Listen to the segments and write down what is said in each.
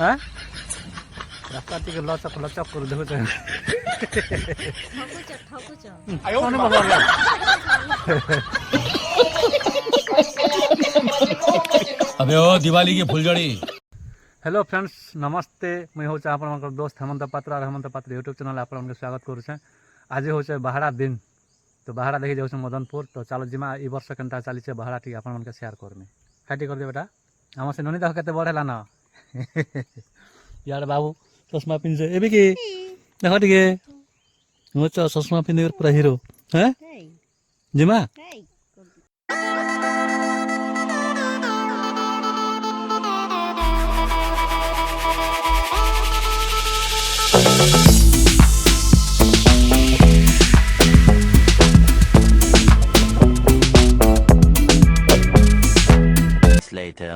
হ্যাঁ রাস্তা টিকে লচক লচক করে দেখুছ अबे ओ दिवाली की फुलझड़ी। हेलो फ्रेंड्स नमस्ते मुझे हूँ आप दोस्त हेमंत पात्र और हेमंत पात्र यूट्यूब चैनल आप स्वागत करुचे। आज हूँ बाहरा दिन तो बाहरा देखी जाऊँ मदनपुर तो चलो जिमा ई वर्ष के चली बाहरा टी आप सेयार करमी खाटी कर दे बेटा आम से ननी देख के बढ़ेला न यार बाबू चश्मा पिंधे ए कि देख टे हूँ चश्मा पिंधे पूरा हिरो हाँ जिमा Later.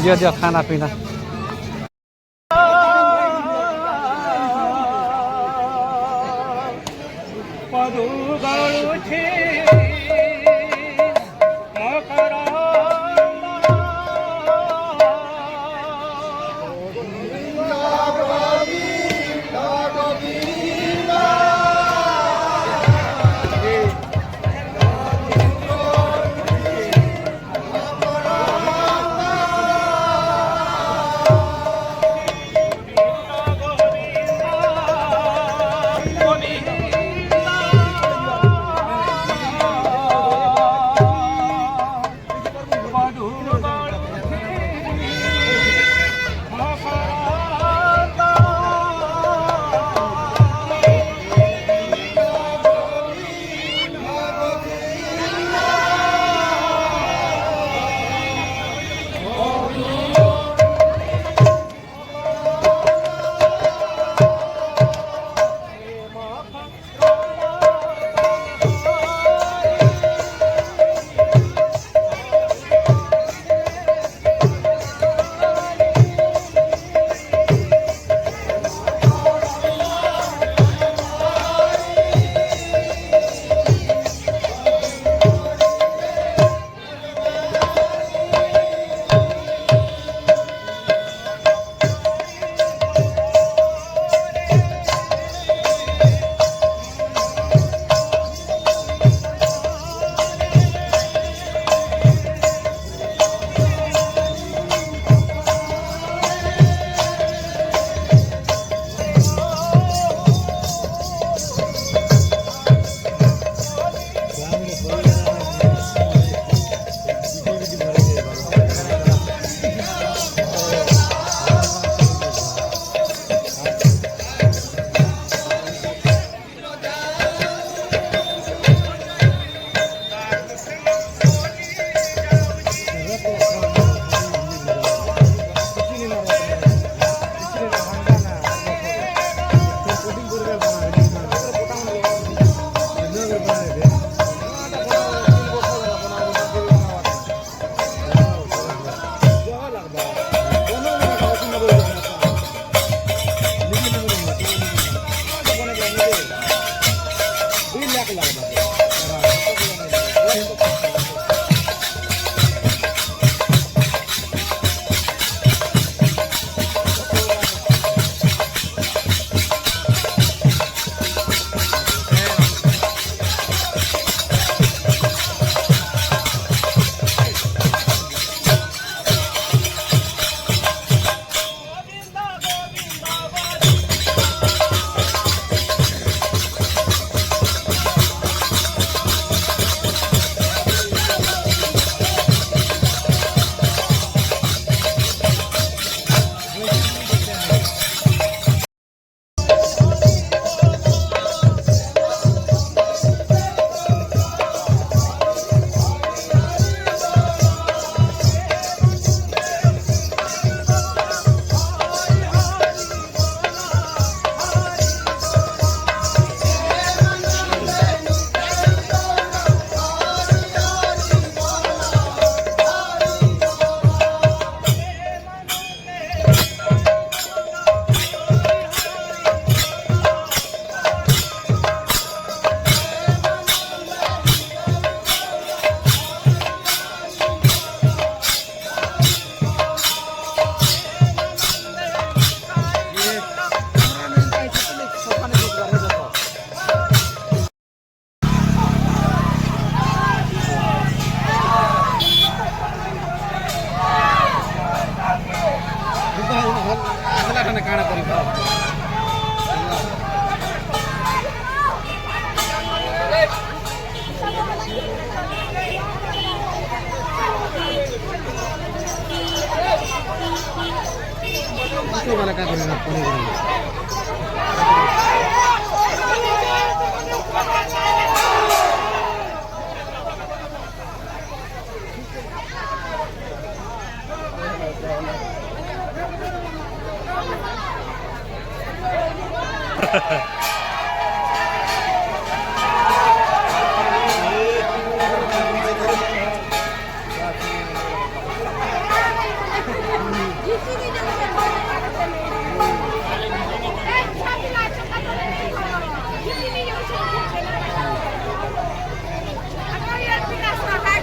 दियो खाना पीना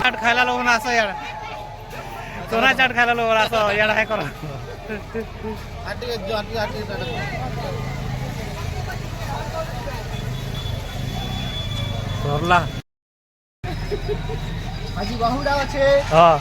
चाट खायला लोक ना असं याड चोरा चाट खायला लोक असं याड आहे करा চোরলা আজি বাহুডা আছে হ্যাঁ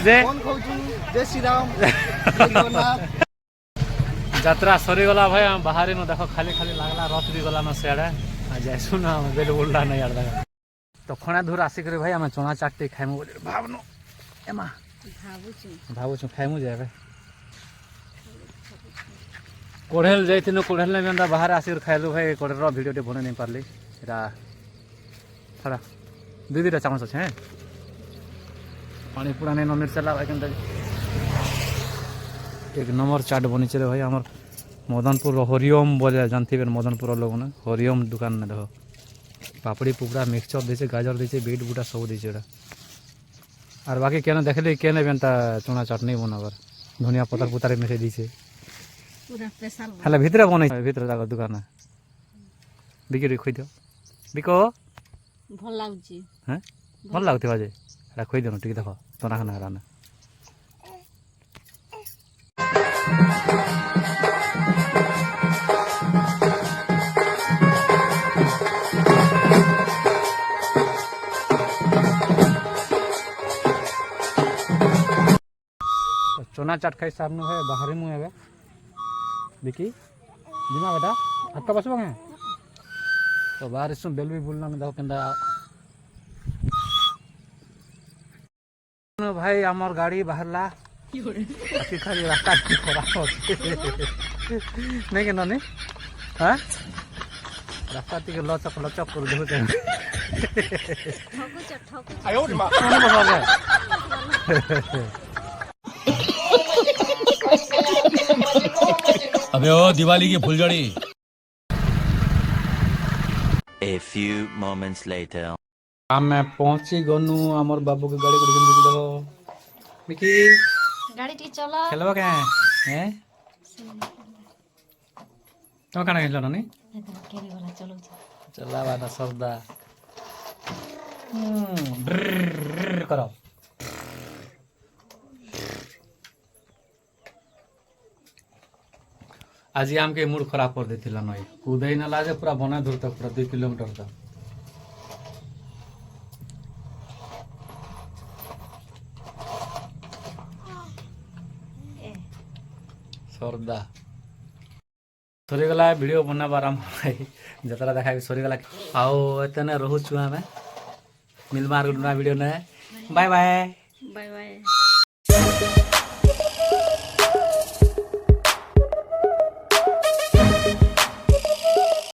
যে কোন খাউছু জয় শ্রীরাম যাত্রা সরিগলা ভাই আমি বাহারে নো দেখো খালি খালি লাগলা রথ বি গলা না সেড়ে আর যাইছু না বেল উল্লা না ইয়ার দেখা তো খଣା ধুর আসিকরি ভাই আমি চনা চাটটি খাইমু বলি ভাবনো এমা ভাবুছু খাইমু যাবে কোড়েল যাইতিনু কোড়েল না মেন্দা বাহারে আসির খাইলু ভাই কোড়েলর ভিডিওটি বনে নাই পারলি এটা ছাড়া দুইটা চামচ আছে হ্যাঁ পানি পুরা নেই মির্চা লাগা কিন্তু एक नंबर चाट बनीचे रे भाई आमर मदनपुर हरिओम बोले जानते मदनपुर लोग ना हरिओम दुकान ने देखो पापड़ी पुकड़ा मिक्सचर दीचे गाजर दीचे बीट बुटा सब दीचे और बाकी क्या देखले क्या बेनता चूना चटनी बनाबर धनिया पतर पुतारे मिसे दीचे हेला भितरे बने भितरे जाकर दुकान बिक्री खोई दियो बिको भल लाଗୁଛି हैं भल लागुथिबा जे एटा खोई देनो टिक देखो चना खाना राना चना चाट खाई सामने है बाहरी मुँह है देखी जिमा बेटा हाथ का बसबो हैं तो बाहर इसमें बेल भी बोलना में देखो केंदा भाई आमर गाड़ी बाहरला अति खाली रास्ता की खराब होती नहीं के ननी हां रास्ता ती के लचक लचक कर देखो ते आयो रे मां अबे ओ दिवाली की फुलझड़ी A few moments later. आमे पहुंची गनु हमर बाबू के गाड़ी को देखो मिकी गाड़ी टी चला खेलबा के हैं तो काना खेलो ननी केरी वाला चलो चलावा ना सबदा ड्रर करो आज आम के मूड खराब कर देथिला नई कूदे ना लागे पूरा बना दूर तक पूरा 2 किलोमीटर तक सरदा सरीगला वीडियो बनाबार आम जतरा देखा सरीगला आओ एतने रहूछु हमें मिलमार गुडना वीडियो ने बाय बाय बाय बाय